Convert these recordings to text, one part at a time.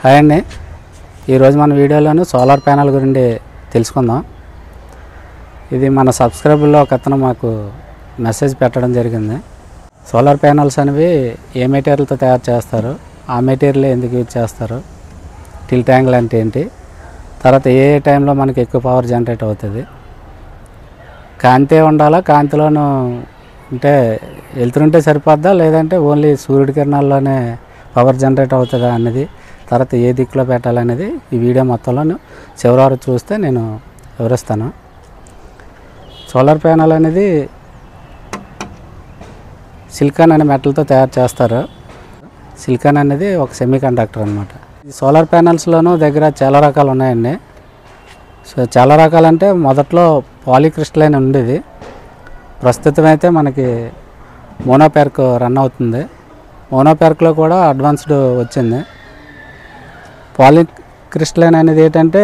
Hi అండి, ఈరోజు మన వీడియోలోనే సోలార్ ప్యానెల్ గురించి తెలుసుకుందాం. ఇది మన సబ్స్క్రైబర్లో ఒక అతను మాకు మెసేజ్ పెట్టడం జరిగింది. సోలార్ ప్యానెల్స్ అనేవి ఏ మెటీరియల్తో తయారు చేస్తారు, ఆ మెటీరియల్ ఎందుకు యూజ్ చేస్తారు, టిల్ట్ యాంగిల్ అంటే ఏంటి, తర్వాత ఏ టైంలో మనకి ఎక్కువ పవర్ జనరేట్ అవుతుంది, కాంతి ఉండాలా, కాంతిలోనూ అంటే వెళ్తుంటే సరిపోద్దా లేదంటే ఓన్లీ సూర్యుడి కిరణాల్లోనే పవర్ జనరేట్ అవుతుందా అనేది, తర్వాత ఏ దిక్కులో పెట్టాలనేది ఈ వీడియో మొత్తంలో చివరి వరకు చూస్తే నేను వివరిస్తాను. సోలార్ ప్యానెల్ అనేది సిలికాన్ అనే మెటల్తో తయారు చేస్తారు. సిలికాన్ అనేది ఒక సెమీ కండక్టర్ అనమాట. ఈ సోలార్ ప్యానెల్స్లోనూ దగ్గర చాలా రకాలు ఉన్నాయండి. సో చాలా రకాలంటే మొదట్లో పాలీక్రిస్టలైన్ ఉండేది, ప్రస్తుతం అయితే మనకి మోనోపెర్క్ రన్ అవుతుంది. మోనోపెర్క్లో కూడా అడ్వాన్స్డ్ వచ్చింది. పాలీక్రిస్టలైన్ అనేది ఏంటంటే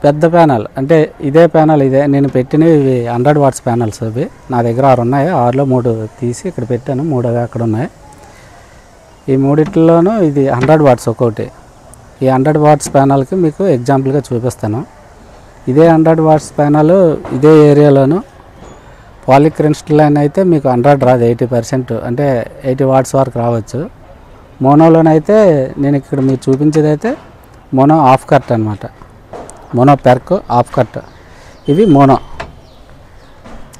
పెద్ద ప్యానల్, అంటే ఇదే ప్యానల్, ఇదే నేను పెట్టినవి ఇవి 100 వాట్స్ ప్యానల్స్. ఇవి నా దగ్గర 6 ఉన్నాయి, 6లో 3 తీసి ఇక్కడ పెట్టాను, 3 అక్కడ ఉన్నాయి. ఈ మూడిట్లోనూ ఇది 100 వాట్స్ ఒక్కొక్కటి. ఈ 100 వాట్స్ ప్యానల్కి మీకు ఎగ్జాంపుల్గా చూపిస్తాను. ఇదే 100 వాట్స్ ప్యానల్ ఇదే ఏరియాలోను పాలీక్రిస్టలైన్ అయితే మీకు 100 రాదు, 80%, అంటే 80 వాట్స్ వరకు రావచ్చు. మోనోలోనైతే నేను ఇక్కడ మీకు చూపించేది అయితే మోనో హాఫ్ కట్ అనమాట, మోనోపెర్క్ హాఫ్ కట్. ఇవి మోనో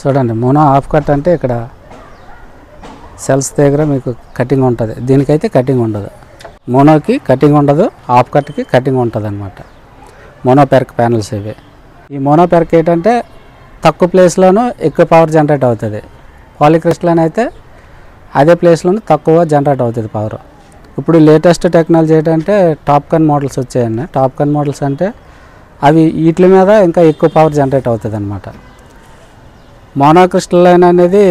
చూడండి. మోనో హాఫ్ కట్ అంటే ఇక్కడ సెల్స్ దగ్గర మీకు కటింగ్ ఉంటుంది, దీనికైతే కటింగ్ ఉండదు. మోనోకి కటింగ్ ఉండదు, హాఫ్ కట్కి కటింగ్ ఉంటుంది అనమాట. మోనోపెర్క్ ప్యానల్స్ ఇవి. ఈ మోనోపెర్క్ ఏంటంటే తక్కువ ప్లేస్లోనూ ఎక్కువ పవర్ జనరేట్ అవుతుంది. పాలీక్రిస్టలైన్ అయితే అదే ప్లేస్లోనూ తక్కువ జనరేట్ అవుతుంది పవర్. ఇప్పుడు లేటెస్ట్ టెక్నాలజీ ఏంటంటే టాప్కాన్ మోడల్స్ వచ్చాయండి. టాప్కాన్ మోడల్స్ అంటే అవి వీటి మీద ఇంకా ఎక్కువ పవర్ జనరేట్ అవుతుంది అనమాట. మోనోక్రిస్టలైన్ అనేది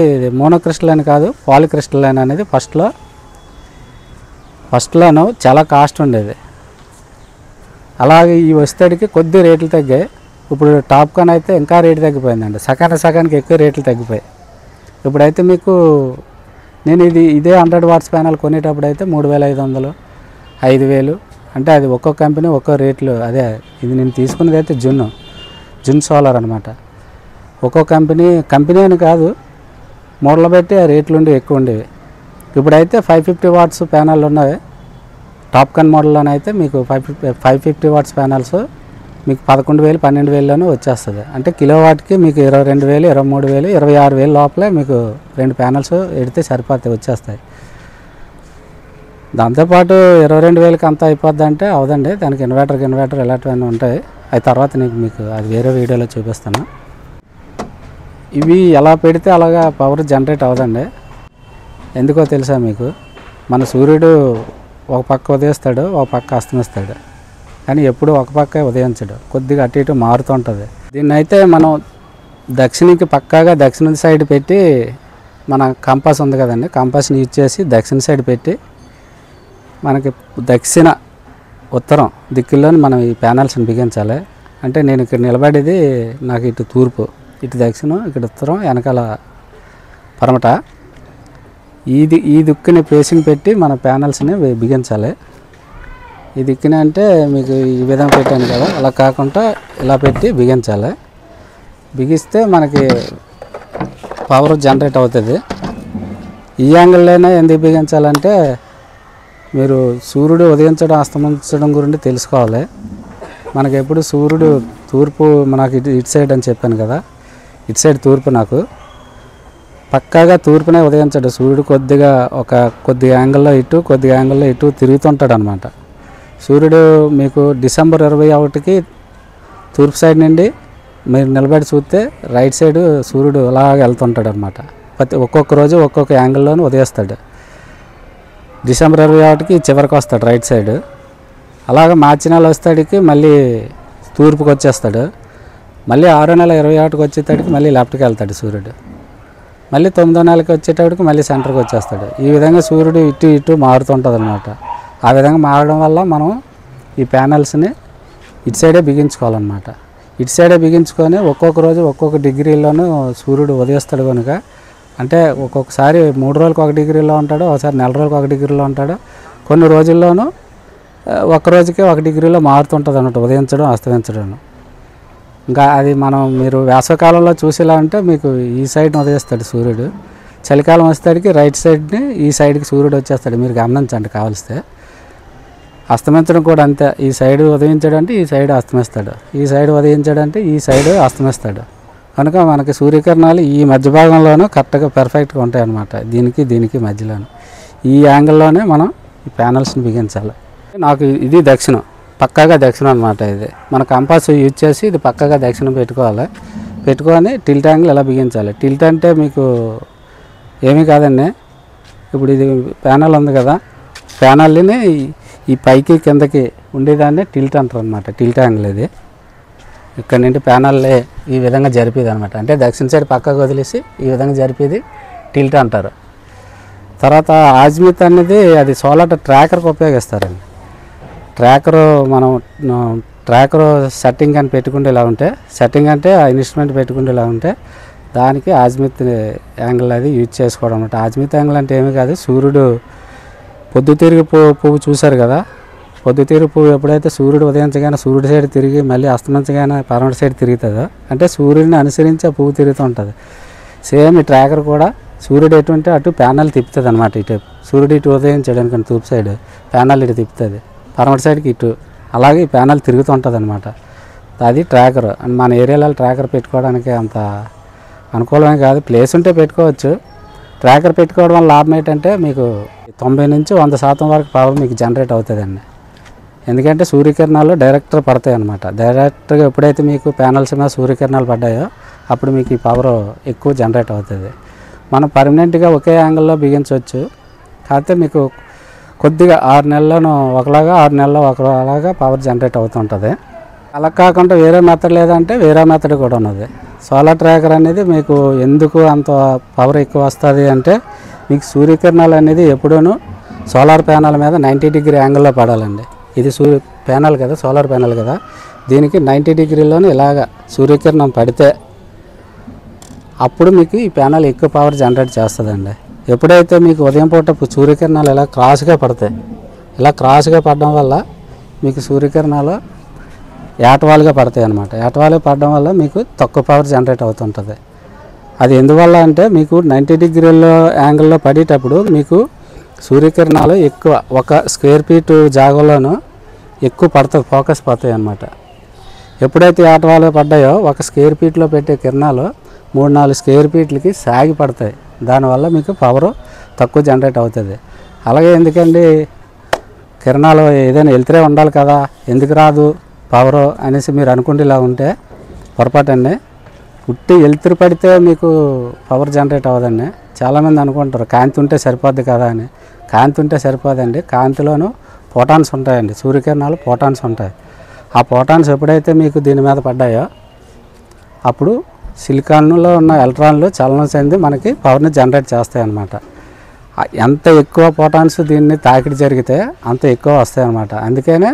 మోనోక్రిస్టలైన్ కాదు, పాలీక్రిస్టలైన్ అనేది ఫస్ట్లోనూ చాలా కాస్ట్ ఉండేది. అలాగే ఈ వస్తేడికి కొద్ది రేట్లు తగ్గాయి. ఇప్పుడు టాప్కాన్ అయితే ఇంకా రేటు తగ్గిపోయిందండి, సగానికి ఎక్కువ రేట్లు తగ్గిపోయాయి. ఇప్పుడైతే మీకు నేను ఇదే 100 వాట్స్ ప్యానల్ కొనేటప్పుడు అయితే 3500, 5000, అంటే అది ఒక్కో కంపెనీ ఒక్కో రేట్లు. అదే ఇది నేను తీసుకున్నది అయితే జున్ సోలార్ అనమాట. ఒక్కో కంపెనీ అని కాదు, మోడల్ బట్టి ఆ రేట్లు ఎక్కువ ఉండేవి. ఇప్పుడైతే 550 వాట్స్ ప్యానల్ ఉన్నాయి. టాప్కాన్ మోడల్లోనైతే మీకు 550 వాట్స్ ప్యానల్స్ మీకు 11,000, 12,000లోనే వచ్చేస్తుంది. అంటే కిలోవాట్కి మీకు 22,000, 23,000, 26,000 లోపలే మీకు 2 ప్యానల్స్ ఎడితే సరిపోతాయి, వచ్చేస్తాయి. దాంతోపాటు 22,000కి అంతా అయిపోద్ది అంటే అవదండి, దానికి ఇన్వర్టర్ ఇలాంటివన్నీ ఉంటాయి. అవి తర్వాత మీకు అది వేరే వీడియోలో చూపిస్తాను. ఇవి ఎలా పెడితే అలాగా పవర్ జనరేట్ అవ్వదండి. ఎందుకో తెలుసా మీకు? మన సూర్యుడు ఒక పక్క ఉదయిస్తాడు, ఒక పక్క అస్తమిస్తాడు, కానీ ఎప్పుడు ఒక పక్కే ఉదయించడు, కొద్దిగా అటు ఇటు మారుతుంటుంది. దీన్ని అయితే మనం పక్కాగా దక్షిణ సైడ్ పెట్టి, మన కంపాస్ ఉంది కదండి, కంపాస్ని యూజ్ చేసి దక్షిణ సైడ్ పెట్టి మనకి దక్షిణ ఉత్తరం దిక్కుల్లోని మనం ఈ ప్యానల్స్ని బిగించాలి. అంటే నేను ఇక్కడ నిలబడేది నాకు ఇటు తూర్పు, ఇటు దక్షిణం, ఇక్కడ ఉత్తరం, వెనకాల పరమట. ఈ దిక్కుని పేసింగ్ పెట్టి మన ప్యానల్స్ని బిగించాలి. ఈ దిక్కున అంటే మీకు ఈ విధంగా పెట్టాను కదా, అలా కాకుండా ఇలా పెట్టి బిగించాలి. బిగిస్తే మనకి పవర్ జనరేట్ అవుతుంది. ఈ యాంగిల్లోనే ఎందుకు బిగించాలంటే మీరు సూర్యుడు ఉదయించడం అస్తమించడం గురించి తెలుసుకోవాలి. మనకి ఎప్పుడు సూర్యుడు తూర్పు, మనకి ఇటు సైడ్ అని చెప్పాను కదా, ఇటు సైడ్ తూర్పు, నాకు పక్కాగా తూర్పునే ఉదయించడు సూర్యుడు. కొద్ది యాంగిల్లో ఇటు, కొద్ది యాంగిల్లో ఇటు తిరుగుతుంటాడు అనమాట. సూర్యుడు మీకు డిసెంబర్ 21కి తూర్పు సైడ్ నుండి మీరు నిలబడి చూస్తే రైట్ సైడ్ సూర్యుడు అలాగే వెళ్తుంటాడు అనమాట. ఒక్కొక్క రోజు ఒక్కొక్క యాంగిల్లోనూ ఉదయిస్తాడు. డిసెంబర్ 21కి చివరికి వస్తాడు రైట్ సైడ్. అలాగే మార్చి నెల వస్తాడికి మళ్ళీ తూర్పుకి వచ్చేస్తాడు. మళ్ళీ 6వ నెల 21కి వచ్చేటడికి మళ్ళీ లెఫ్ట్కి వెళ్తాడు సూర్యుడు. మళ్ళీ 9వ నెలకి వచ్చేటప్పటికి మళ్ళీ సెంటర్కి వచ్చేస్తాడు. ఈ విధంగా సూర్యుడు ఇటు మారుతుంటుంది అనమాట. ఆ విధంగా మారడం వల్ల మనం ఈ ప్యానల్స్ని ఇటు సైడే బిగించుకోవాలన్నమాట. ఇటు సైడే బిగించుకొని ఒక్కొక్క రోజు ఒక్కొక్క డిగ్రీలోనూ సూర్యుడు ఉదయిస్తాడు కనుక, అంటే ఒక్కొక్కసారి 3 రోజులకు 1 డిగ్రీలో ఉంటాడు, ఒకసారి నెల రోజులకు 1 డిగ్రీలో ఉంటాడు, కొన్ని రోజుల్లోనూ ఒక రోజుకి 1 డిగ్రీలో మారుతుంటుంది అన్నట్టు, ఉదయించడం అస్తమించడం. ఇంకా అది మీరు వేసవికాలంలో చూసేలా అంటే మీకు ఈ సైడ్ని ఉదయిస్తాడు సూర్యుడు, చలికాలం వచ్చేసరికి రైట్ సైడ్ని ఈ సైడ్కి సూర్యుడు వచ్చేస్తాడు. మీరు గమనించండి కావలిస్తే. అస్తమించడం కూడా అంతే, ఈ సైడ్ ఉదయించాడంటే ఈ సైడ్ అస్తమిస్తాడు, ఈ సైడ్ ఉదయించాడంటే ఈ సైడ్ అస్తమిస్తాడు. కనుక మనకి సూర్యకిరణాలు ఈ మధ్య భాగంలోనూ కరెక్ట్గా పర్ఫెక్ట్గా ఉంటాయి అన్నమాట. దీనికి మధ్యలోనూ ఈ యాంగిల్లోనే మనం ఈ ప్యానల్స్ని బిగించాలి. నాకు ఇది దక్షిణం, పక్కాగా దక్షిణం అనమాట. ఇది మన కంపాస్ యూజ్ చేసి ఇది పక్కాగా దక్షిణం పెట్టుకొని టిల్ట్ యాంగిల్ ఎలా బిగించాలి. టిల్ట్ అంటే మీకు ఏమీ కాదండి, ఇప్పుడు ఇది ప్యానల్ ఉంది కదా, ప్యానల్ని ఈ పైకి కిందకి ఉండేదాన్ని టిల్ట్ అంటారు అనమాట. టిల్ట్ యాంగిల్ ఇది ఇక్కడ నుండి ప్యానల్లే ఈ విధంగా జరిపేది అనమాట. అంటే దక్షిణ సైడ్ పక్కకు వదిలేసి ఈ విధంగా జరిపేది టిల్ట్ అంటారు. తర్వాత ఆజ్మిత్ అనేది అది సోలార్ ట్రాకర్కి ఉపయోగిస్తారండి. ట్రాకరు సెట్టింగ్ అని పెట్టుకుంటే ఇలా ఉంటే, సెట్టింగ్ అంటే ఆ ఇన్స్ట్రుమెంట్ పెట్టుకుంటే ఇలా ఉంటే దానికి ఆజ్మిత్ యాంగిల్ అది యూజ్ చేసుకోవడం అనమాట. ఆజ్మిత్ యాంగిల్ అంటే ఏమీ కాదు, సూర్యుడు పొద్దుతిరుగు పువ్వు చూశారు కదా, పొద్దుతిరుగు పువ్వు ఎప్పుడైతే సూర్యుడు ఉదయించగానే సూర్యుడి సైడ్ తిరిగి మళ్ళీ అస్తమించగానే పరమటి సైడ్ తిరుగుతుందో, అంటే సూర్యుడిని అనుసరించి ఆ పువ్వు తిరుగుతూ ఉంటుంది. సేమ్ ఈ ట్రాకర్ కూడా సూర్యుడు ఎటువంటి అటు ప్యానల్ తిప్పుతుంది అనమాట. ఇటు సూర్యుడు ఇటు ఉదయించాడు కానీ తూర్పు సైడ్ ప్యానల్ ఇటు తిప్పుతుంది, పరమటి సైడ్కి ఇటు, అలాగే ఈ ప్యానల్ తిరుగుతూ ఉంటుంది అనమాట. అది ట్రాకర్. మన ఏరియాలో ట్రాకర్ పెట్టుకోవడానికి అంత అనుకూలమే కాదు, ప్లేస్ ఉంటే పెట్టుకోవచ్చు. ట్రాకర్ పెట్టుకోవడం వల్ల లాభం ఏంటంటే మీకు 90 నుంచి 100% వరకు పవర్ మీకు జనరేట్ అవుతుందండి. ఎందుకంటే సూర్యకిరణాలు డైరెక్ట్గా పడతాయి అన్నమాట. డైరెక్ట్గా ఎప్పుడైతే మీకు ప్యానల్స్ మీద సూర్యకిరణాలు పడ్డాయో అప్పుడు మీకు ఈ పవర్ ఎక్కువ జనరేట్ అవుతుంది. మనం పర్మనెంట్గా ఒకే యాంగిల్లో బిగించవచ్చు, కాకపోతే మీకు కొద్దిగా 6 నెలలను ఒకలాగా 6 నెలల్లో ఒకలాగా పవర్ జనరేట్ అవుతుంటుంది. అలా కాకుండా వేరే మెథడ్ లేదంటే వేరే మెథడ్ కూడా ఉన్నది. సోలార్ ట్రాకర్ అనేది మీకు ఎందుకు అంత పవర్ ఎక్కువ వస్తుంది అంటే, మీకు సూర్యకిరణాలు అనేది ఎప్పుడూ సోలార్ ప్యానల్ మీద 90 డిగ్రీ యాంగిల్లో పడాలండి. ఇది ప్యానల్ కదా, సోలార్ ప్యానల్ కదా, దీనికి 90 డిగ్రీలోనే ఇలాగ సూర్యకిరణం పడితే అప్పుడు మీకు ఈ ప్యానల్ ఎక్కువ పవర్ జనరేట్ చేస్తుందండి. ఎప్పుడైతే మీకు ఉదయం పూట సూర్యకిరణాలు ఇలా క్రాస్గా పడతాయి, ఇలా క్రాస్గా పడడం వల్ల మీకు సూర్యకిరణాలు ఏటవాలుగా పడతాయి అన్నమాట. ఏటవాలుగా పడడం వల్ల మీకు తక్కువ పవర్ జనరేట్ అవుతుంటుంది. అది ఎందువల్ల అంటే మీకు 90 డిగ్రీల యాంగిల్లో పడేటప్పుడు మీకు సూర్యకిరణాలు ఎక్కువ, 1 స్క్వేర్ ఫీట్ జాగాలోనూ ఎక్కువ పడుతుంది, ఫోకస్ పడతాయి అన్నమాట. ఎప్పుడైతే ఏటవాలుగా పడ్డాయో 1 స్క్వేర్ ఫీట్లో పెట్టే కిరణాలు 3-4 స్క్వేర్ ఫీట్లకి సాగి పడతాయి. దానివల్ల మీకు పవర్ తక్కువ జనరేట్ అవుతుంది. అలాగే ఎందుకండి కిరణాలు ఏదైనా వెళ్తూనే ఉండాలి కదా, ఎందుకు రాదు పవర్ అనేసి మీరు అనుకుంటే ఇలా ఉంటే పొరపాటండి. ఉట్టి వెళ్తురు పడితే మీకు పవర్ జనరేట్ అవ్వదండి. చాలామంది అనుకుంటారు కాంతి ఉంటే సరిపోద్ది కదా అని. కాంతి ఉంటే సరిపోదండి, కాంతిలోనూ ఫోటాన్స్ ఉంటాయండి, సూర్యకిరణాలు ఫోటాన్స్ ఉంటాయి. ఆ ఫోటాన్స్ ఎప్పుడైతే మీకు దీని మీద పడ్డాయో అప్పుడు సిలికాన్లో ఉన్న ఎలక్ట్రాన్లు చలనం చెంది మనకి పవర్ని జనరేట్ చేస్తాయి అన్నమాట. ఎంత ఎక్కువ ఫోటాన్స్ దీన్ని తాకిడి జరిగితే అంత ఎక్కువ వస్తాయి అన్నమాట. అందుకనే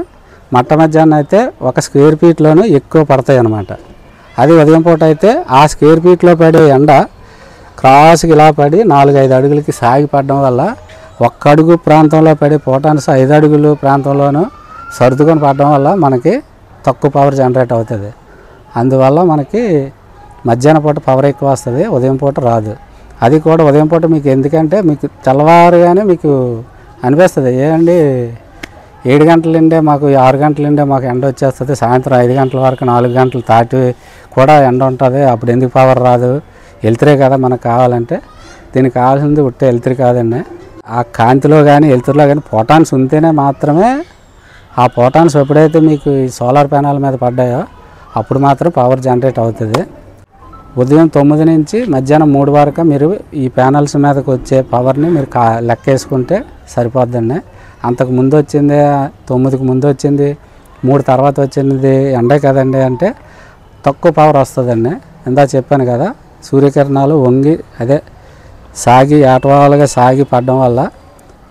మట్ట మధ్యాహ్నం అయితే 1 స్క్వేర్ ఫీట్లోనూ ఎక్కువ పడతాయి అన్నమాట. అది ఉదయం పూట అయితే ఆ స్క్వేర్ ఫీట్లో పడే ఎండ క్రాస్కి ఇలా పడి 4-5 అడుగులకి సాగి పడడం వల్ల 1 అడుగు ప్రాంతంలో పడే ఫోటాన్స్ 5 అడుగులు ప్రాంతంలోనూ సర్దుకొని పడడం వల్ల మనకి తక్కువ పవర్ జనరేట్ అవుతుంది. అందువల్ల మనకి మధ్యాహ్నం పూట పవర్ ఎక్కువ వస్తుంది, ఉదయం పూట రాదు. అది కూడా ఉదయం పూట మీకు ఎందుకంటే మీకు తెల్లవారుగానే మీకు అనిపిస్తుంది, ఏమండి 7 గంటల నుండే మాకు 6 గంటల నుండే మాకు ఎండ వచ్చేస్తుంది, సాయంత్రం 5 గంటల వరకు 4 గంటలు దాటి కూడా ఎండ ఉంటుంది, అప్పుడు ఎందుకు పవర్ రాదు, వెళ్తురే కదా మనకు కావాలంటే. దీనికి కావాల్సింది ఉట్టే వెళ్తురు కాదండి, ఆ కాంతిలో కానీ వెళ్తురులో కానీ ఫోటాన్స్ ఉంటేనే మాత్రమే ఆ ఫోటాన్స్ ఎప్పుడైతే మీకు ఈ సోలార్ ప్యానల్ మీద పడ్డాయో అప్పుడు మాత్రం పవర్ జనరేట్ అవుతుంది. ఉదయం 9 నుంచి మధ్యాహ్నం 3 వరకు మీరు ఈ ప్యానల్స్ మీదకి వచ్చే పవర్ని మీరు లెక్క వేసుకుంటే సరిపోద్దండి. అంతకు ముందు వచ్చింది 9కి ముందు వచ్చింది, 3 తర్వాత వచ్చింది ఎండే కదండి అంటే తక్కువ పవర్ వస్తుందండి. ఇందా చెప్పాను కదా, సూర్యకిరణాలు వంగి అదే సాగి ఏటవాలుగా సాగి పడడం వల్ల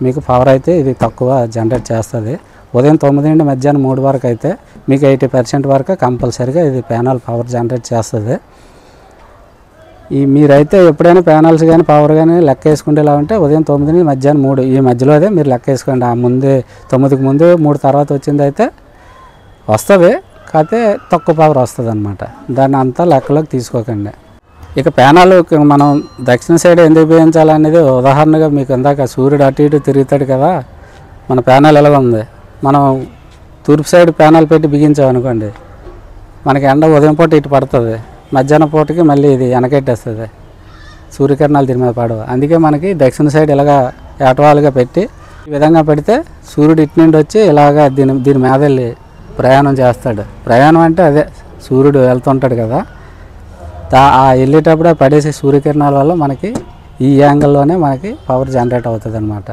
మీకు పవర్ అయితే ఇది తక్కువ జనరేట్ చేస్తుంది. ఉదయం 9 నుండి మధ్యాహ్నం 3 వరకు అయితే మీకు 80% వరకు కంపల్సరీగా ఇది ప్యానల్ పవర్ జనరేట్ చేస్తుంది. మీరైతే ఎప్పుడైనా ప్యానల్స్ కానీ పవర్ కానీ లెక్క వేసుకుంటే ఎలా ఉంటే ఉదయం 9 నుంచి మధ్యాహ్నం 3 ఈ మధ్యలో అదే మీరు లెక్క వేసుకోండి. ఆ ముందే 9కి ముందు 3 తర్వాత వచ్చింది అయితే వస్తుంది, కాకపోతే తక్కువ పవర్ వస్తుంది అనమాట. దాన్ని అంతా లెక్కలోకి తీసుకోకండి. ఇక ప్యానల్ మనం దక్షిణ సైడ్ ఎందుకు బిగించాలనేది ఉదాహరణగా మీకు ఇందాక సూర్యుడు అటు ఇటు తిరుగుతాడు కదా, మన ప్యానల్ ఎలాగ ఉంది. మనం తూర్పు సైడ్ ప్యానల్ పెట్టి బిగించామనుకోండి, మనకి ఎండ ఉదయం పూట ఇటు పడుతుంది, మధ్యాహ్నం పూటకి మళ్ళీ ఇది వెనకెట్టేస్తుంది, సూర్యకిరణాలు దీని మీద పడవు. అందుకే మనకి దక్షిణ సైడ్ ఇలాగా ఏటవాలుగా పెట్టి ఈ విధంగా పెడితే సూర్యుడు ఇటు నుండి వచ్చి ఇలాగా దీని మీద వెళ్ళి ప్రయాణం చేస్తాడు. ప్రయాణం అంటే అదే సూర్యుడు వెళ్తుంటాడు కదా, ఆ వెళ్ళేటప్పుడు పడేసే సూర్యకిరణాల వల్ల మనకి ఈ యాంగిల్లోనే మనకి పవర్ జనరేట్ అవుతుంది అనమాట.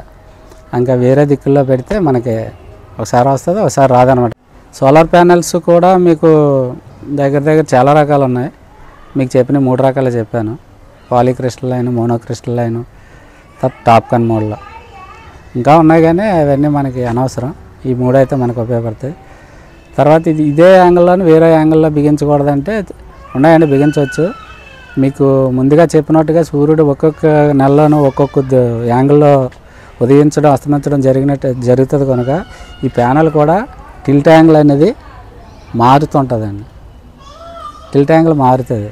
ఇంకా వేరే దిక్కుల్లో పెడితే మనకి ఒకసారి వస్తుంది, ఒకసారి రాదనమాట. సోలార్ ప్యానెల్స్ కూడా మీకు దగ్గర చాలా రకాలు ఉన్నాయి. మీకు చెప్పిన 3 రకాలు చెప్పాను, పాలీక్రిస్టలైన్, మోనోక్రిస్టలైన్, టాప్కాన్ మోడ్లో ఇంకా ఉన్నాయి, కానీ అవన్నీ మనకి అనవసరం. ఈ 3 అయితే మనకు ఉపయోగపడతాయి. తర్వాత ఇదే యాంగిల్లోని వేరే యాంగిల్లో బిగించకూడదంటే ఉన్నాయండి, బిగించవచ్చు. మీకు ముందుగా చెప్పినట్టుగా సూర్యుడు ఒక్కొక్క నెలలోనూ ఒక్కొక్క యాంగిల్లో ఉదయించడం అస్తమించడం జరుగుతుంది కనుక ఈ ప్యానల్ కూడా టిల్ట్ యాంగిల్ అనేది మారుతుంటుందండి. టిల్ట్ యాంగిల్ మారుతుంది,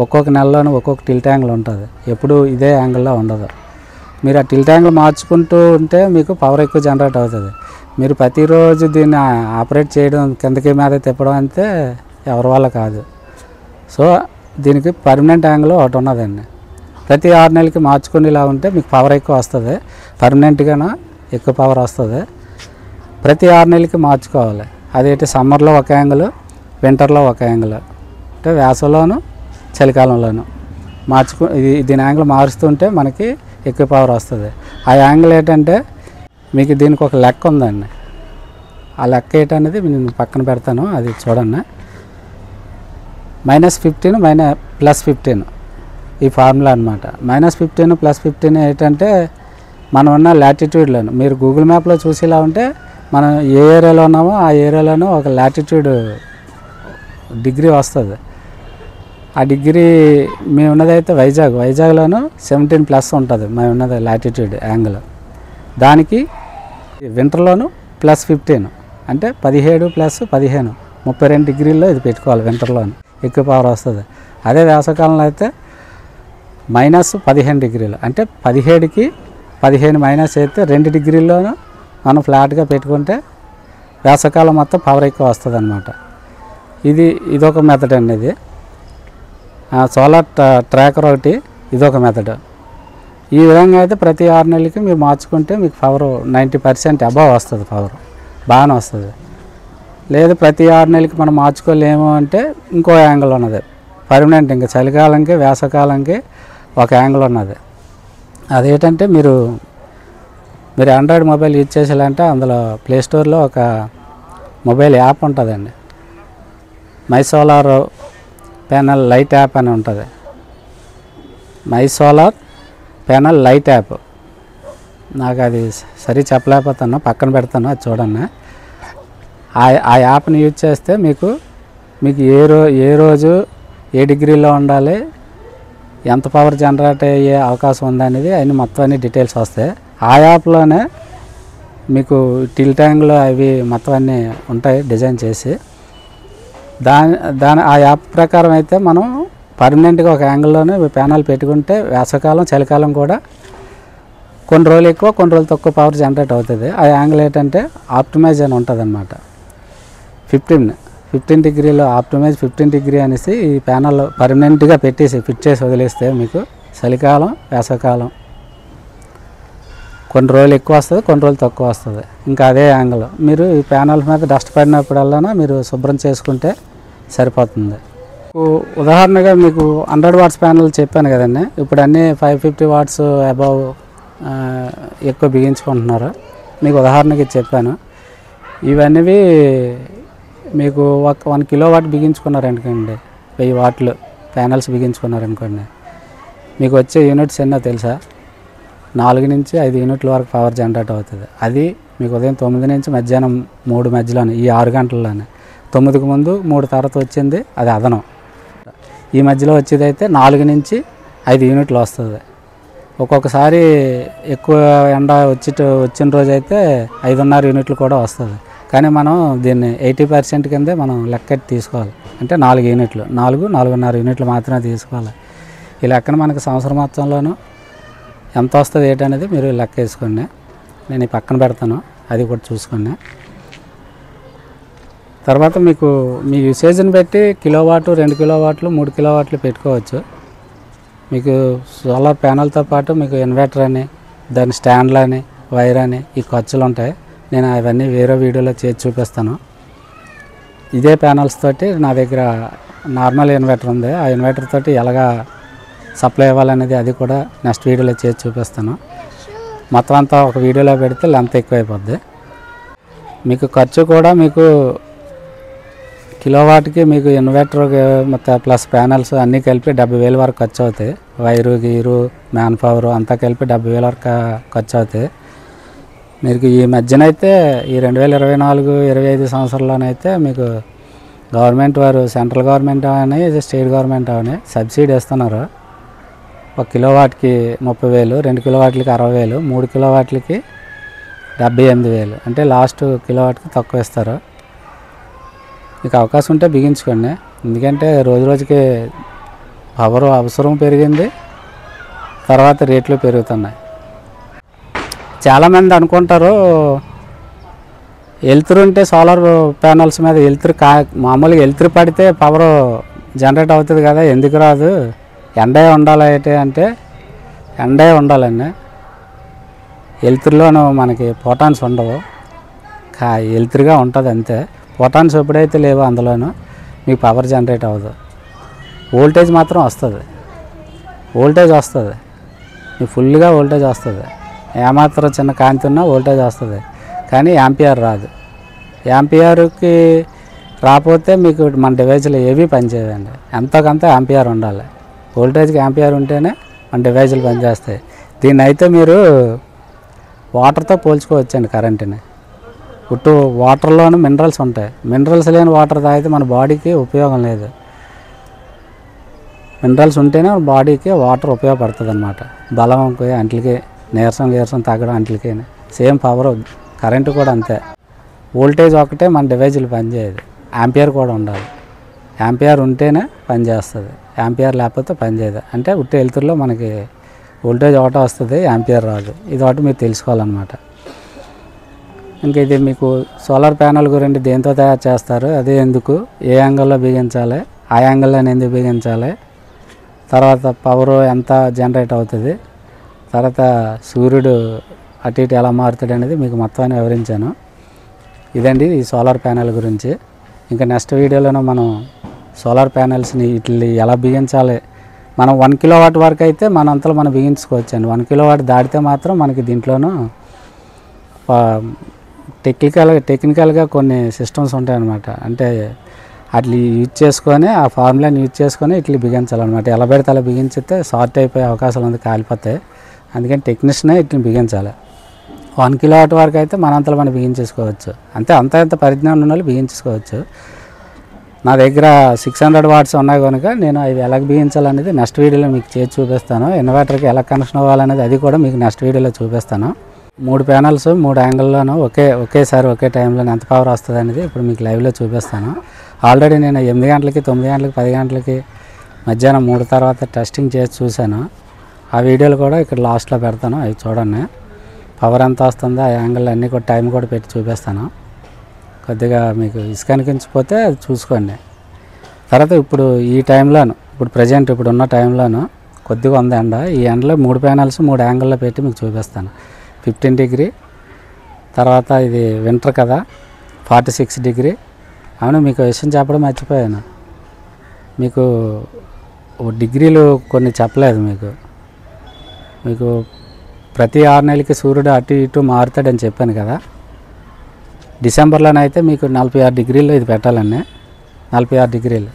ఒక్కొక్క నెలలోనూ ఒక్కొక్క టిల్ట్ యాంగిల్ ఉంటుంది, ఎప్పుడు ఇదే యాంగిల్లో ఉండదు. మీరు ఆ టిల్ట్ యాంగిల్ మార్చుకుంటూ ఉంటే మీకు పవర్ ఎక్కువ జనరేట్ అవుతుంది. మీరు ప్రతిరోజు దీన్ని ఆపరేట్ చేయడం, కిందకి మీద తిప్పడం అంటే ఎవరి వల్ల కాదు. సో దీనికి పర్మనెంట్ యాంగిల్ ఒకటి ఉన్నదండి. ప్రతి 6 నెలలకి మార్చుకునేలా ఉంటే మీకు పవర్ ఎక్కువ వస్తుంది, పర్మనెంట్గానే ఎక్కువ పవర్ వస్తుంది. ప్రతి 6 నెలలకి మార్చుకోవాలి. అదేంటి సమ్మర్లో ఒక యాంగిల్, వింటర్లో ఒక యాంగిల్, అంటే వేసవిలోను చలికాలంలోను దీని యాంగిల్ మారుస్తుంటే మనకి ఎక్కువ పవర్ వస్తుంది. ఆ యాంగిల్ ఏంటంటే మీకు దీనికి ఒక లెక్క ఉందండి. ఆ లెక్క ఏంటనేది నేను పక్కన పెడతాను, అది చూడండి. -15 +15 ఈ ఫార్ములా అనమాట. -15 +15 ఏంటంటే మనం ఉన్న లాటిట్యూడ్లోను మీరు గూగుల్ మ్యాప్లో చూసేలా ఉంటే మనం ఏ ఏరియాలో ఉన్నామో ఆ ఏరియాలోనూ ఒక లాటిట్యూడ్ డిగ్రీ వస్తుంది. ఆ డిగ్రీ మేము ఉన్నదైతే వైజాగ్లోను 17+ ఉంటుంది మేము ఉన్నది లాటిట్యూడ్ యాంగిల్. దానికి వింటర్లోను +15 అంటే 17 + 15 32 డిగ్రీల్లో ఇది పెట్టుకోవాలి. వింటర్లోను ఎక్కువ పవర్ వస్తుంది. అదే వేసవకాలంలో అయితే -15 డిగ్రీలు అంటే 17కి 15 మైనస్ అయితే 2 డిగ్రీల్లోనూ మనం ఫ్లాట్గా పెట్టుకుంటే వేసవకాలం మొత్తం పవర్ ఎక్కువ వస్తుంది అనమాట. ఇదొక మెథడ్ అండి. ఇది సోలార్ ట్రాకర్ ఒకటి, ఇదొక మెథడ్. ఈ విధంగా అయితే ప్రతి 6 నెలలకి మీరు మార్చుకుంటే మీకు పవర్ 90% అబవ్ వస్తుంది, పవర్ బాగానే వస్తుంది. లేదు ప్రతి 6 నెలలకి మనం మార్చుకోలేము అంటే ఇంకో యాంగిల్ ఉన్నది పర్మనెంట్. ఇంకా చలికాలంకి వేసవకాలంకి ఒక యాంగిల్ ఉన్నది. అదేంటంటే మీరు ఆండ్రాయిడ్ మొబైల్ యూజ్ చేసేయాలంటే అందులో ప్లేస్టోర్లో ఒక మొబైల్ యాప్ ఉంటుందండి, my solar panel light app అని ఉంటుంది. My solar panel light app. నాకు అది సరి చెప్పలేకపోతాను, పక్కన పెడతాను, అది చూడండి. ఆ యాప్ని యూజ్ చేస్తే మీకు ఏ రోజు ఏ డిగ్రీలో ఉండాలి, ఎంత పవర్ జనరేట్ అయ్యే అవకాశం ఉందనేది మొత్తం అన్ని డీటెయిల్స్ వస్తాయి. ఆ యాప్లోనే మీకు టిల్ట్ యాంగిల్ అవి మొత్తం అన్నీ ఉంటాయి డిజైన్ చేసి. ఆ యాప్ ప్రకారం అయితే మనం పర్మనెంట్గా ఒక యాంగిల్లోనే ప్యానల్ పెట్టుకుంటే వేసవకాలం చలికాలం కూడా కొన్ని రోజులు ఎక్కువ కొన్ని రోజులు తక్కువ పవర్ జనరేట్ అవుతుంది. ఆ యాంగిల్ ఏంటంటే ఆప్టిమైజ్ అని ఉంటుంది అన్నమాట. 15 డిగ్రీలో ఆప్టిమైజ్ 15 డిగ్రీ అనేసి ఈ ప్యానల్ పర్మనెంట్గా ఫిట్ చేసి వదిలేస్తే మీకు చలికాలం వేసవకాలం కొన్ని రోజులు ఎక్కువ వస్తుంది, కొన్ని రోజులు తక్కువ వస్తుంది. ఇంకా అదే యాంగిల్ మీరు ఈ ప్యానల్స్ మీద డస్ట్ పడినప్పుడల్లా మీరు శుభ్రం చేసుకుంటే సరిపోతుంది. ఉదాహరణగా మీకు 100 వాట్స్ ప్యానల్ చెప్పాను కదండి. ఇప్పుడు అన్నీ 550 వాట్స్ అబవ్ ఎక్కువ బిగించుకుంటున్నారు. మీకు ఉదాహరణకి చెప్పాను. ఇవన్నీ మీకు 1 కిలోవాట్ బిగించుకున్నారనుకోండి, 1000 వాట్లు ప్యానల్స్ బిగించుకున్నారనుకోండి, మీకు వచ్చే యూనిట్స్ ఎన్నో తెలుసా? 4 నుంచి 5 యూనిట్ల వరకు పవర్ జనరేట్ అవుతుంది. అది మీకు ఉదయం 9 నుంచి మధ్యాహ్నం 3 మధ్యలోనే, ఈ 6 గంటల్లోనే. 9కి ముందు 3 తర్వాత వచ్చింది అది అదనం. ఈ మధ్యలో వచ్చేది అయితే 4 నుంచి 5 యూనిట్లు వస్తుంది. ఒక్కొక్కసారి ఎక్కువ ఎండ వచ్చిన రోజు అయితే 5.5 యూనిట్లు కూడా వస్తుంది. కానీ మనం దీన్ని 80% కిందే మనం లెక్కెట్టి తీసుకోవాలి. అంటే 4 యూనిట్లు 4.5 యూనిట్లు మాత్రమే తీసుకోవాలి. ఈ లెక్కన మనకు సంవత్సరం మొత్తంలోనూ ఎంత వస్తుంది ఏంటనేది మీరు లెక్క వేసుకోండి. నేను ఈ పక్కన పెడతాను, అది కూడా చూసుకోండి. తర్వాత మీకు మీ యూసేజ్ని బట్టి కిలోవాటు, 2 కిలోవాట్లు, 3 కిలోవాట్లు పెట్టుకోవచ్చు. మీకు సోలార్ ప్యానల్తో పాటు మీకు ఇన్వర్టర్ అని, దాని స్టాండ్లు అని, వైర్ అని ఈ ఖర్చులు ఉంటాయి. నేను అవన్నీ వేరే వీడియోలో చేసి చూపిస్తాను. ఇదే ప్యానల్స్ తోటి నా దగ్గర నార్మల్ ఇన్వర్టర్ ఉంది. ఆ ఇన్వర్టర్ తోటి ఎలాగా సప్లై ఇవ్వాలనేది అది కూడా నెక్స్ట్ వీడియోలో చేసి చూపిస్తాను. మొత్తం అంతా ఒక వీడియోలో పెడితే లెంత్ ఎక్కువైపోద్ది. మీకు ఖర్చు కూడా మీకు కిలోవాట్కి మీకు ఇన్వర్టర్ మొత్తం ప్లస్ ప్యానల్స్ అన్నీ కలిపి 70,000 వరకు ఖర్చు అవుతాయి. వైరు గీరు మ్యాన్ పవర్ అంతా కలిపి 70,000 వరకు ఖర్చు అవుతాయి. మీకు ఈ మధ్యనైతే ఈ 2024-25 సంవత్సరంలోనైతే మీకు గవర్నమెంట్ వారు, సెంట్రల్ గవర్నమెంట్ అని స్టేట్ గవర్నమెంట్ అని సబ్సిడీ ఇస్తున్నారు. 1 కిలోవాట్కి 30,000, 2 కిలోవాట్లకి 60,000, 3 కిలోవాట్లకి 78,000. అంటే లాస్ట్ కిలోవాట్కి తక్కువ ఇస్తారు. మీకు అవకాశం ఉంటే బిగించుకోండి. ఎందుకంటే రోజు రోజుకి పవర్ అవసరం పెరిగింది, తర్వాత రేట్లు పెరుగుతున్నాయి. చాలామంది అనుకుంటారు వెలుతురు ఉంటే సోలార్ ప్యానల్స్ మీద మామూలుగా వెలుతురు పడితే పవర్ జనరేట్ అవుతుంది కదా, ఎందుకు రాదు, ఎండే ఉండాలి అంటే ఎండే ఉండాలండి. వెలుతురులోనూ మనకి ఫోటాన్స్ ఉండవు, వెలుతురుగా ఉంటుంది అంతే. ఫోటాన్స్ ఎప్పుడైతే లేవో అందులోనూ మీకు పవర్ జనరేట్ అవ్వదు. వోల్టేజ్ మాత్రం వస్తుంది, మీకు ఫుల్గా వోల్టేజ్ వస్తుంది. ఏమాత్రం చిన్న కాంతి ఉన్నా వోల్టేజ్ వస్తుంది, కానీ యాంపియర్ రాదు. యాంపియర్కి రాకపోతే మీకు మన డివైజులు ఏవి పనిచేయండి. ఎంతోకంత యాంపియర్ ఉండాలి. వోల్టేజ్కి యాంపియర్ ఉంటేనే మన డివైజులు పనిచేస్తాయి. దీన్ని అయితే మీరు వాటర్తో పోల్చుకోవచ్చండి. కరెంటుని పుట్టు వాటర్లోనూ మినరల్స్ ఉంటాయి. మినరల్స్ లేని వాటర్ తాగితే మన బాడీకి ఉపయోగం లేదు. మినరల్స్ ఉంటేనే బాడీకి వాటర్ ఉపయోగపడుతుంది అన్నమాట. బలంకి, అంట్లకి, నీరసం తగ్గడం అంట్లకి. సేమ్ పవర్ కరెంటు కూడా అంతే. వోల్టేజ్ ఒకటే మన డివైజులు పనిచేయదు, యాంపియర్ కూడా ఉండాలి. యాంపియర్ ఉంటేనే పనిచేస్తుంది, యాంపియర్ లేకపోతే పనిచేయదు. అంటే ఉట్టి వెలుతురులో మనకి వోల్టేజ్ ఒకటే వస్తుంది, యాంపియర్ రాదు. ఇది ఒకటి మీరు తెలుసుకోవాలన్నమాట. ఇంకా ఇది మీకు సోలార్ ప్యానల్ గురించి దేంతో తయారు చేస్తారు, అదే ఎందుకు, ఏ యాంగిల్లో బిగించాలి, ఆ యాంగిల్లోనే ఎందుకు బిగించాలి, తర్వాత పవర్ ఎంత జనరేట్ అవుతుంది, తర్వాత సూర్యుడు అటు ఇటు ఎలా మారుతాడు అనేది మీకు మొత్తాన్ని వివరించాను. ఇదండి ఈ సోలార్ ప్యానెల్ గురించి. ఇంకా నెక్స్ట్ వీడియోలోనూ మనం సోలార్ ప్యానెల్స్ని ఇట్లా ఎలా బిగించాలి, మనం 1 కిలోవాట్ వరకు అయితే మన అంతలో మనం బిగించుకోవచ్చండి. 1 కిలోవాట్ దాటితే మాత్రం మనకి దీంట్లోనూ టెక్నికల్గా కొన్ని సిస్టమ్స్ ఉంటాయన్నమాట. అంటే అట్లా యూజ్ చేసుకొని ఆ ఫార్ములాని యూజ్ చేసుకొని ఇట్లా బిగించాలన్నమాట. ఎలా పెడితే అలా బిగించితే షార్ట్ అయిపోయే అవకాశాలు ఉంది, కాలిపోతాయి. అందుకని టెక్నీషియనే ఇట్లా బిగించాలి. 1 కిలోవాట్ వరకు అయితే మనంతలో మనం బిగించేసుకోవచ్చు. అంత పరిజ్ఞానం ఉన్న వాళ్ళు బిగించేసుకోవచ్చు. నా దగ్గర 600 వాట్స్ ఉన్నాయి కనుక నేను అవి ఎలా బిగించాలనేది నెక్స్ట్ వీడియోలో మీకు చేసి చూపిస్తాను. ఇన్వర్టర్కి ఎలా కనెక్షన్ అవ్వాలనేది అది కూడా మీకు నెక్స్ట్ వీడియోలో చూపిస్తాను. 3 ప్యానల్స్ 3 యాంగిల్లోనూ ఒకేసారి ఒకే టైంలో ఎంత పవర్ వస్తుంది అనేది ఇప్పుడు మీకు లైవ్లో చూపిస్తాను. ఆల్రెడీ నేను 8 గంటలకి, 9 గంటలకి, 10 గంటలకి, మధ్యాహ్నం 3 తర్వాత టెస్టింగ్ చేసి చూశాను. ఆ వీడియోలు కూడా ఇక్కడ లాస్ట్లో పెడతాను, అవి చూడండి. పవర్ ఎంత వస్తుందో ఆ యాంగిల్ అన్నీ కూడా టైం కూడా పెట్టి చూపిస్తాను. కొద్దిగా మీకు ఇసుక అనిపించిపోతే అది చూసుకోండి. తర్వాత ఇప్పుడు ఈ టైంలోను, ఇప్పుడు ప్రజెంట్ ఇప్పుడు ఉన్న టైంలోను కొద్దిగా ఉంది ఎండ. ఈ ఎండలో 3 ప్యానల్స్ 3 యాంగిల్లో పెట్టి మీకు చూపిస్తాను. 15 డిగ్రీ, తర్వాత ఇది వింటర్ కదా 46 డిగ్రీ. అవును, మీకు విషయం చెప్పడం మర్చిపోయాను. మీకు డిగ్రీలు కొన్ని చెప్పలేదు. మీకు ప్రతి 6 నెలలకి సూర్యుడు అటు ఇటు మారుతాడని చెప్పాను కదా. డిసెంబర్లోనైతే మీకు 46 డిగ్రీల్లో ఇది పెట్టాలండి, 46 డిగ్రీలు.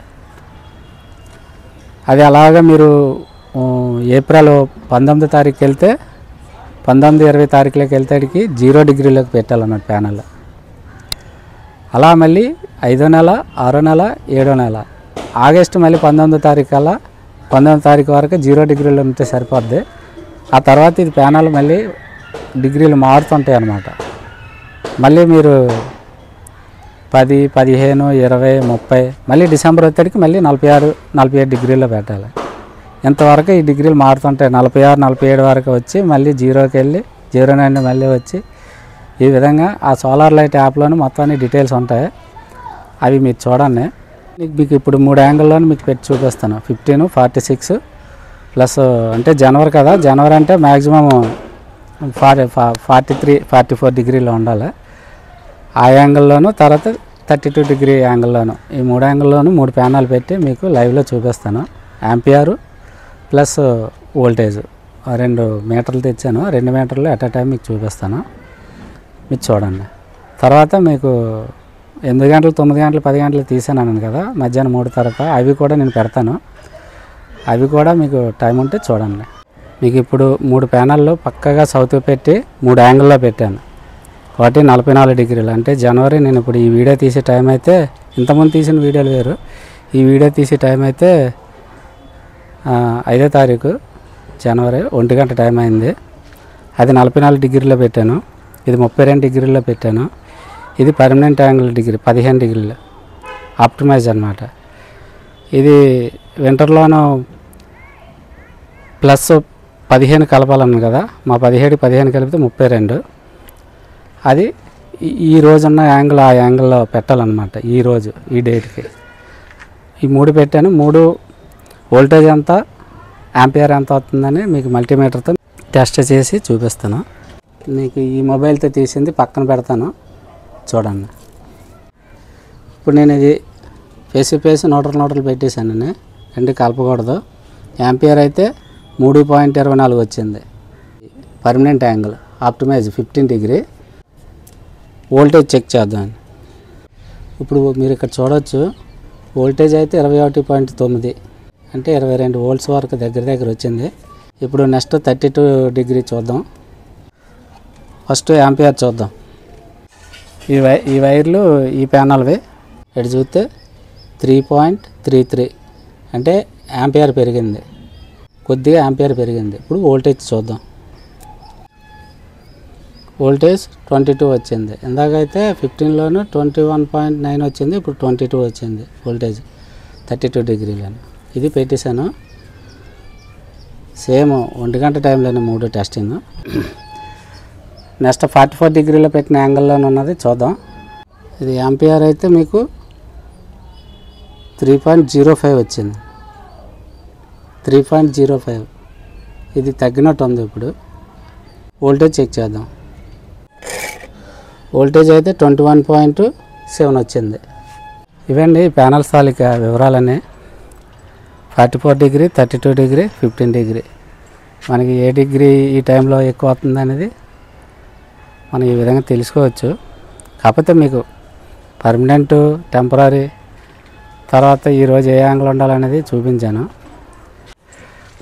అది అలాగా మీరు ఏప్రిల్ 19 తారీఖుకి వెళ్తే 19-20 తారీఖులోకి వెళ్తాడికి 0 డిగ్రీలోకి పెట్టాలన్నమాట ప్యానల్. అలా మళ్ళీ 5వ నెల, 6వ నెల, 7వ నెల, ఆగస్టు మళ్ళీ 19 తారీఖు కల్లా 19వ తారీఖు వరకు 0 డిగ్రీలు ఉంటే సరిపోద్ది. ఆ తర్వాత ఇది ప్యానల్ మళ్ళీ డిగ్రీలు మారుతుంటాయి అన్నమాట. మళ్ళీ మీరు 10, 15, 20, 30 మళ్ళీ డిసెంబర్ వచ్చేటికి మళ్ళీ 46, 47 డిగ్రీల్లో పెట్టాలి. ఇంతవరకు ఈ డిగ్రీలు మారుతుంటాయి. 46, 47 వరకు వచ్చి మళ్ళీ 0కి వెళ్ళి 0 నుండి మళ్ళీ వచ్చి ఈ విధంగా ఆ సోలార్ లైట్ యాప్లోని మొత్తాన్ని డీటెయిల్స్ ఉంటాయి. అవి మీరు చూడండి. మీకు ఇప్పుడు 3 యాంగిల్లోని మీకు పెట్టి చూపిస్తాను. 15, 46 ప్లస్ అంటే జనవరి కదా, జనవరి అంటే మ్యాక్సిమం 43, 44 డిగ్రీలో ఉండాలి. ఆ యాంగిల్లోను తర్వాత 32 డిగ్రీ యాంగిల్లోను ఈ 3 యాంగిల్లోను 3 ప్యానల్ పెట్టి మీకు లైవ్లో చూపిస్తాను. యాంపియర్ ప్లస్ వోల్టేజ్ 2 మీటర్లు తెచ్చాను. 2 మీటర్లు ఎట్ అ టైం మీకు చూపిస్తాను. మీరు చూడండి. తర్వాత మీకు 8 గంటలు, 9 గంటలు, 10 గంటలు తీసాను కదా మధ్యాహ్నం 3 తర్వాత, అవి కూడా నేను పెడతాను. అవి కూడా మీకు టైం ఉంటే చూడండి. మీకు ఇప్పుడు 3 ప్యానల్లో పక్కగా సౌత్ పెట్టి 3 యాంగిల్లో పెట్టాను. ఒకటి 44 డిగ్రీలు అంటే జనవరి. నేను ఇప్పుడు ఈ వీడియో తీసే టైం అయితే, ఇంతకుముందు తీసిన వీడియోలు వేరు, ఈ వీడియో తీసే టైం అయితే 5వ తారీఖు జనవరి 1 గంట టైం అయింది. అది 44 డిగ్రీలో పెట్టాను. ఇది 32 డిగ్రీలో పెట్టాను. ఇది పర్మనెంట్ యాంగిల్ డిగ్రీ 15 డిగ్రీలు ఆప్టిమైజ్ అన్నమాట. ఇది వింటర్లోనూ ప్లస్ 15 కలపాలన్నాను కదా, మా 15 కలిపితే 32. అది ఈ రోజున్న యాంగిల్ ఆ యాంగిల్లో పెట్టాలన్నమాట. ఈరోజు ఈ డేట్కి ఈ 3 పెట్టాను. 3 వోల్టేజ్ ఎంత, యాంపియర్ ఎంత అవుతుందని మీకు మల్టీమీటర్తో టెస్ట్ చేసి చూపిస్తాను. మీకు ఈ మొబైల్తో తీసింది పక్కన పెడతాను, చూడండి. ఇప్పుడు నేను ఇది ఫేస్ ఫేస్ న్యూట్రల్ పెట్టేశాను. రెండు కలపకూడదు. యాంపియర్ అయితే 3.24 వచ్చింది. Permanent angle optimize 15 degree. Voltage check చేద్దాం. ఇప్పుడు మీరు ఇక్కడ చూడవచ్చు, వోల్టేజ్ అయితే 21.9 అంటే 22 వోల్ట్స్ వరకు దగ్గర వచ్చింది. ఇప్పుడు నెక్స్ట్ 32 డిగ్రీ చూద్దాం. ఫస్ట్ యాంపియర్ చూద్దాం. ఈ వైర్లు ఈ ప్యానల్వి ఇటు చూస్తే 3.33 అంటే యాంపియర్ పెరిగింది, కొద్దిగా యాంపియర్ పెరిగింది. ఇప్పుడు వోల్టేజ్ చూద్దాం. వోల్టేజ్ 22 వచ్చింది. ఇందాకైతే 15లోను 21.9 వచ్చింది, ఇప్పుడు 22 వచ్చింది వోల్టేజ్ 32 డిగ్రీలను. ఇది పెట్టేశాను. సేమ్ 1 గంట టైంలోనే 3 టెస్టింగ్. నెక్స్ట్ 44 డిగ్రీలో పెట్టిన యాంగిల్లోనే ఉన్నది చూద్దాం. ఇది యాంపియర్ అయితే మీకు 3.05 వచ్చింది. 3.05 ఇది తగ్గినట్టు ఉంది. ఇప్పుడు వోల్టేజ్ చెక్ చేద్దాం. వోల్టేజ్ అయితే 21.7 వచ్చింది. ఇవండి ప్యానల్స్ తాలూకా వివరాలన్నీ. 44 డిగ్రీ, 32 డిగ్రీ, 15 డిగ్రీ. మనకి ఏ డిగ్రీ ఈ టైంలో ఎక్కువ అవుతుంది అనేది మనం ఈ విధంగా తెలుసుకోవచ్చు. కాకపోతే మీకు పర్మనెంట్, టెంపరీ, తర్వాత ఈరోజు ఏ యాంగిల్ ఉండాలనేది చూపించాను.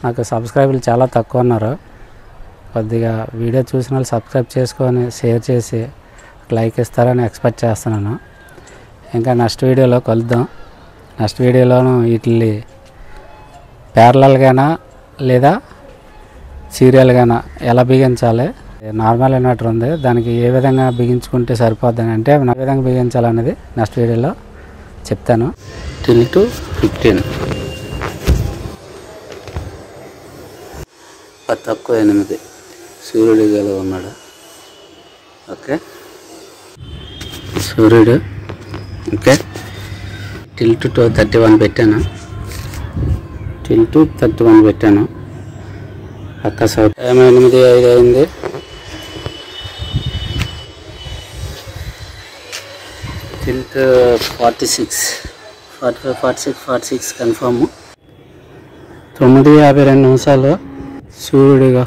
నాకు సబ్స్క్రైబర్లు చాలా తక్కువ ఉన్నారు. కొద్దిగా వీడియో చూసిన వాళ్ళు సబ్స్క్రైబ్ చేసుకొని షేర్ చేసి లైక్ ఇస్తారని ఎక్స్పెక్ట్ చేస్తున్నాను. ఇంకా నెక్స్ట్ వీడియోలో కలుద్దాం. నెక్స్ట్ వీడియోలోనూ వీటిని ప్యారలల్గానా లేదా సీరియల్గానా ఎలా బిగించాలి, నార్మల్ ఇన్వర్టర్ ఉంది దానికి ఏ విధంగా బిగించుకుంటే సరిపోద్దని, అంటే ఏ విధంగా బిగించాలనేది నెక్స్ట్ వీడియోలో చెప్తాను. 10 to 15 తక్కువ 8 సూర్యుడు గల ఉన్నాడు. ఓకే, సూర్యుడు. ఓకే, టిల్ టు 31 పెట్టాను. టిల్ టు 31 పెట్టాను. పక్క సైడ్ 8:05 అయింది. Till to 46 confirm. 9:52 నిమిషాలు సూర్యుడిగా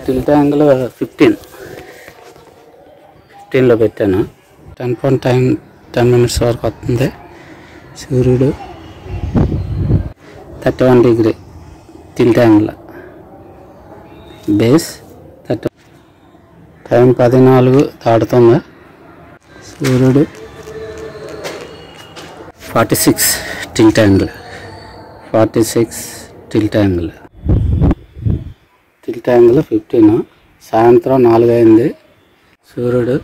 టిల్ట్ యాంగిల్ 15లో పెట్టాను. 10 మినిట్స్ వరకు వస్తుంది. సూర్యుడు 31 degree tilt angle, base 30. Time 14 దాటుతుంది. సూర్యుడు 46 టిల్ట్ యాంగిల్. 46 tilt angle 15. సాయంత్రం 4 అయింది. సూర్యుడు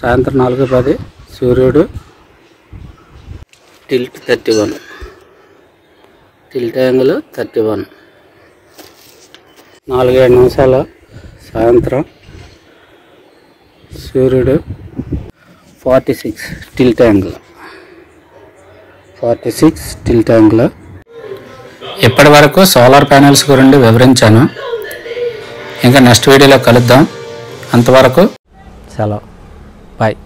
సాయంత్రం 4:10. సూర్యుడు టిల్ట్ 31. Tilt angle 31. 4-7 నిమిషాలు సాయంత్రం. సూర్యుడు 46 టిల్ట్ యాంగిల్. 46 tilt angle. ఇప్పటి వరకు సోలార్ ప్యానెల్స్ గురించి వివరించాను. ఇంకా నెక్స్ట్ వీడియోలో కలుద్దాం. అంతవరకు సెలవు. బాయ్.